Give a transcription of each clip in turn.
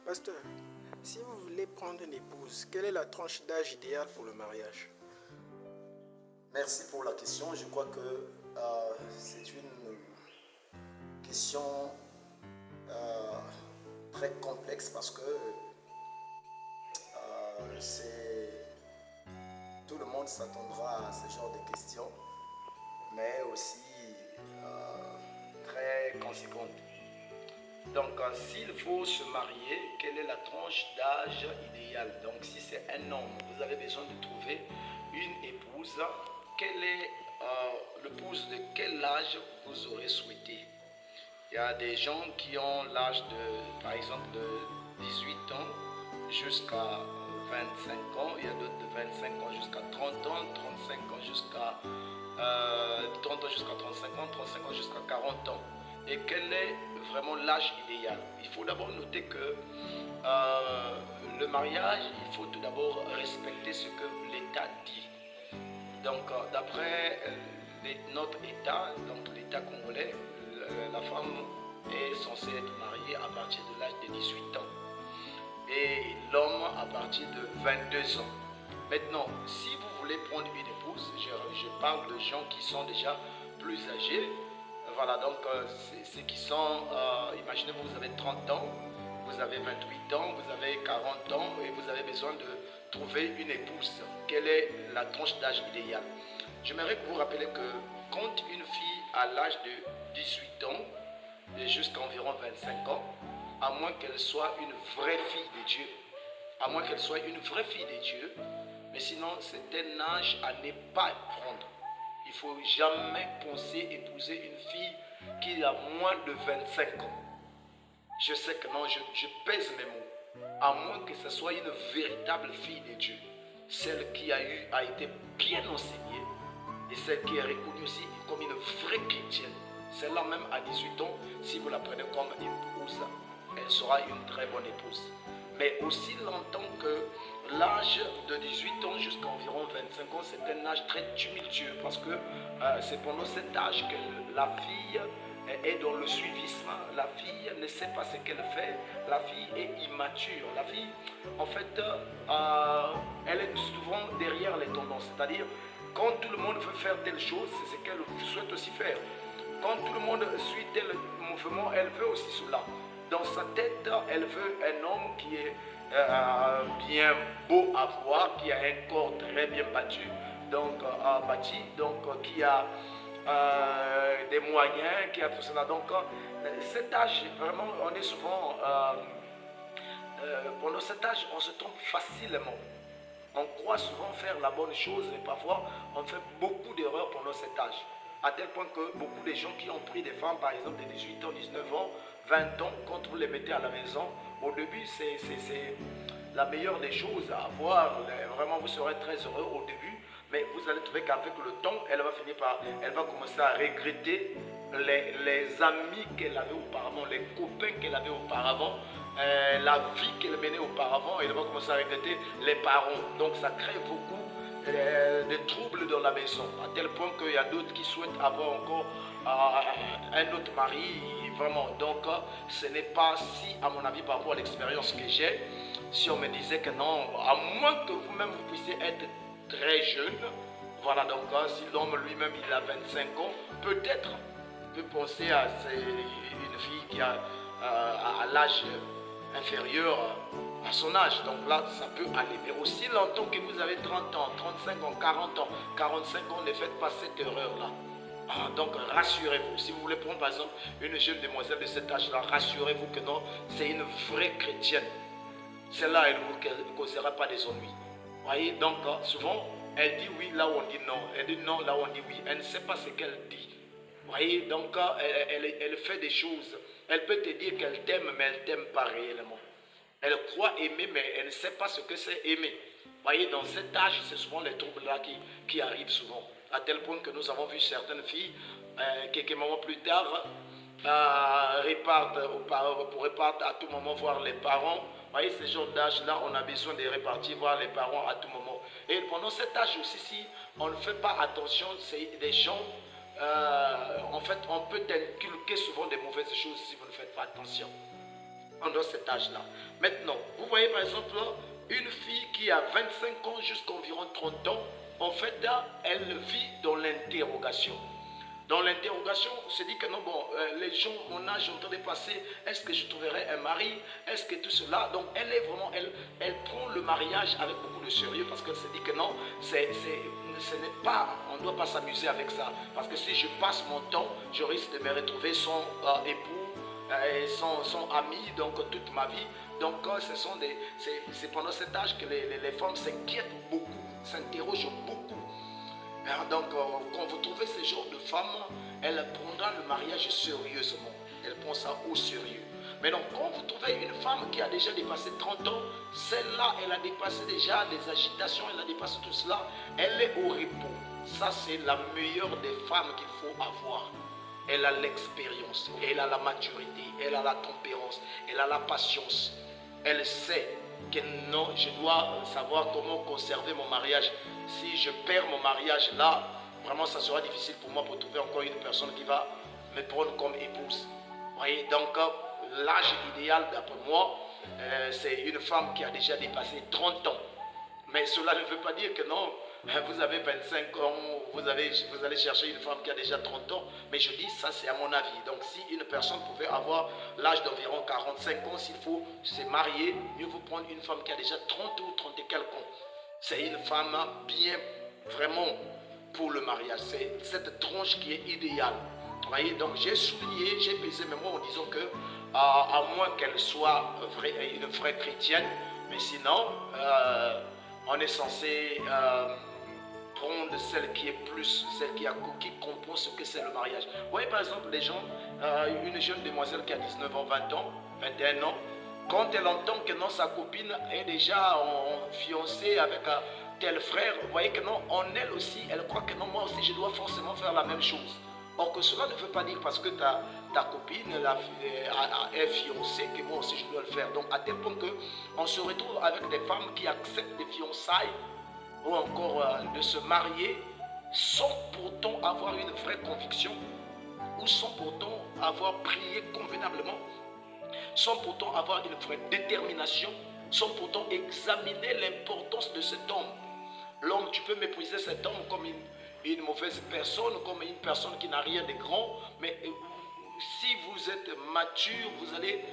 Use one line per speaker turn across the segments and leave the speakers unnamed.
Pasteur, si vous voulez prendre une épouse, quelle est la tranche d'âge idéale pour le mariage?
Merci pour la question. Je crois que c'est une question euh, très complexe parce que tout le monde s'attendra à ce genre de questions, mais aussi très conséquentes. Donc, s'il faut se marier, quelle est la tranche d'âge idéale? Donc, si c'est un homme, vous avez besoin de trouver une épouse. Quelle est l'épouse de quel âge vous aurez souhaité? Il y a des gens qui ont l'âge de, par exemple, de 18 ans jusqu'à 25 ans. Il y a d'autres de 25 ans jusqu'à 30 ans, 35 ans jusqu'à 30 ans jusqu'à 35 ans, 35 ans jusqu'à 40 ans. Et quel est vraiment l'âge idéal? Il faut d'abord noter que le mariage, il faut tout d'abord respecter ce que l'État dit. Donc, d'après notre État, donc l'État congolais, la femme est censée être mariée à partir de l'âge de 18 ans et l'homme à partir de 22 ans. Maintenant, si vous voulez prendre une épouse, je parle de gens qui sont déjà plus âgés. Voilà, donc ceux qui sont, imaginez vous avez 30 ans, vous avez 28 ans, vous avez 40 ans et vous avez besoin de trouver une épouse. Quelle est la tranche d'âge idéale? J'aimerais que vous rappelez que quand une fille a l'âge de 18 ans et jusqu'à environ 25 ans, à moins qu'elle soit une vraie fille de Dieu, à moins qu'elle soit une vraie fille de Dieu, mais sinon c'est un âge à ne pas prendre. Il ne faut jamais penser épouser une fille qui a moins de 25 ans. Je sais que non, je pèse mes mots. À moins que ce soit une véritable fille de Dieu. Celle qui a été bien enseignée et celle qui est reconnue aussi comme une vraie chrétienne. Celle-là même à 18 ans, si vous la prenez comme épouse, elle sera une très bonne épouse. Mais aussi longtemps que l'âge de 18 ans jusqu'à environ 25 ans, c'est un âge très tumultueux parce que c'est pendant cet âge que la fille est dans le suivisme. La fille ne sait pas ce qu'elle fait. La fille est immature. La fille, en fait, elle est souvent derrière les tendances. C'est-à-dire, quand tout le monde veut faire telle chose, c'est ce qu'elle souhaite aussi faire. Quand tout le monde suit tel mouvement, elle veut aussi cela. Dans sa tête, elle veut un homme qui est bien beau à voir, qui a un corps très bien battu, donc bâti, donc qui a des moyens, qui a tout cela. Donc cet âge, vraiment, on est souvent pendant cet âge, on se trompe facilement. On croit souvent faire la bonne chose et parfois on fait beaucoup d'erreurs pendant cet âge. À tel point que beaucoup de gens qui ont pris des femmes, par exemple de 18 ans, 19 ans, 20 ans, quand vous les mettez à la maison, au début c'est la meilleure des choses à avoir. Vraiment vous serez très heureux au début, mais vous allez trouver qu'avec le temps, elle va commencer à regretter les amis qu'elle avait auparavant, les copains qu'elle avait auparavant, la vie qu'elle menait auparavant, elle va commencer à regretter les parents. Donc ça crée beaucoup de troubles dans la maison, à tel point qu'il y a d'autres qui souhaitent avoir encore un autre mari, vraiment. Donc ce n'est pas si, à mon avis, par rapport à l'expérience que j'ai, si on me disait que non, à moins que vous-même vous puissiez être très jeune, voilà, donc si l'homme lui-même il a 25 ans, peut-être peut penser à une fille qui a à l'âge inférieur à son âge. Donc là, ça peut aller. Mais aussi longtemps que vous avez 30 ans, 35 ans, 40 ans, 45 ans, ne faites pas cette erreur-là. Donc rassurez-vous. Si vous voulez prendre par exemple une jeune demoiselle de cet âge-là, rassurez-vous que non, c'est une vraie chrétienne. Celle-là, elle ne vous causera pas des ennuis. Vous voyez, donc souvent, elle dit oui là où on dit non. Elle dit non là où on dit oui. Elle ne sait pas ce qu'elle dit. Vous voyez, donc elle fait des choses. Elle peut te dire qu'elle t'aime, mais elle ne t'aime pas réellement. Elle croit aimer, mais elle ne sait pas ce que c'est aimer. Vous voyez, dans cet âge, c'est souvent les troubles-là qui arrivent souvent. À tel point que nous avons vu certaines filles, quelques moments plus tard, repartent à tout moment voir les parents. Vous voyez, ce genre d'âge-là, on a besoin de repartir voir les parents à tout moment. Et pendant cet âge aussi, si on ne fait pas attention, c'est des gens, en fait, on peut inculquer souvent des mauvaises choses si vous ne faites pas attention. pendant cet âge-là. Maintenant, vous voyez par exemple, une fille qui a 25 ans jusqu'à environ 30 ans, en fait, elle vit dans l'interrogation. Dans l'interrogation, on se dit que non, bon, les gens, mon âge en train de passer, est-ce que je trouverai un mari? Est-ce que tout cela? Donc, elle est vraiment, elle prend le mariage avec beaucoup de sérieux parce qu'elle se dit que non, ce n'est pas, on ne doit pas s'amuser avec ça. Parce que si je passe mon temps, je risque de me retrouver sans époux, et sans ami, donc toute ma vie. Donc, c'est pendant cet âge que les femmes s'inquiètent beaucoup, s'interrogent beaucoup. Donc, quand vous trouvez ce genre de femme, elle prendra le mariage sérieusement. Elle prend ça au sérieux. Mais donc, quand vous trouvez une femme qui a déjà dépassé 30 ans, celle-là, elle a dépassé déjà les agitations, elle a dépassé tout cela, elle est au repos. Ça, c'est la meilleure des femmes qu'il faut avoir. Elle a l'expérience, elle a la maturité, elle a la tempérance, elle a la patience. Elle sait que non, je dois savoir comment conserver mon mariage. Si je perds mon mariage là, vraiment ça sera difficile pour moi pour trouver encore une personne qui va me prendre comme épouse. Vous voyez, donc l'âge idéal d'après moi, c'est une femme qui a déjà dépassé 30 ans. Mais cela ne veut pas dire que non, vous avez 25 ans, vous allez chercher une femme qui a déjà 30 ans. Mais je dis, ça c'est à mon avis. Donc si une personne pouvait avoir l'âge d'environ 45 ans, s'il faut se marier, mieux vous prendre une femme qui a déjà 30 ou 30 et quelques ans. C'est une femme bien, vraiment pour le mariage. C'est cette tranche qui est idéale. Vous voyez, donc j'ai souligné, j'ai pesé mes mots en disant que, à moins qu'elle soit une vraie chrétienne, mais sinon, on est censé prendre celle qui est plus, celle qui comprend ce que c'est le mariage. Vous voyez par exemple les gens, une jeune demoiselle qui a 19 ans, 20 ans, 21 ans, quand elle entend que non, sa copine est déjà en fiancée avec tel frère, vous voyez que non, en elle aussi, elle croit que non, moi aussi je dois forcément faire la même chose. Or que cela ne veut pas dire parce que ta copine est fiancée que moi aussi je dois le faire. Donc à tel point qu'on se retrouve avec des femmes qui acceptent des fiançailles ou encore de se marier sans pourtant avoir une vraie conviction ou sans pourtant avoir prié convenablement, sans pourtant avoir une vraie détermination, sans pourtant examiner l'importance de cet homme. L'homme, tu peux mépriser cet homme comme une mauvaise personne, comme une personne qui n'a rien de grand, mais si vous êtes mature, vous allez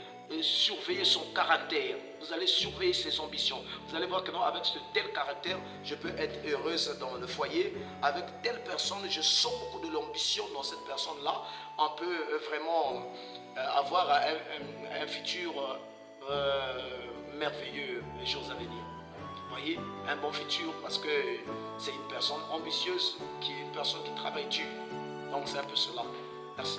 surveiller son caractère, vous allez surveiller ses ambitions. Vous allez voir que non, avec ce tel caractère, je peux être heureuse dans le foyer. Avec telle personne, je sens beaucoup de l'ambition dans cette personne-là. On peut vraiment avoir un futur merveilleux les jours à venir. Vous voyez, un bon futur parce que c'est une personne ambitieuse, qui est une personne qui travaille dur. Donc c'est un peu cela. Merci.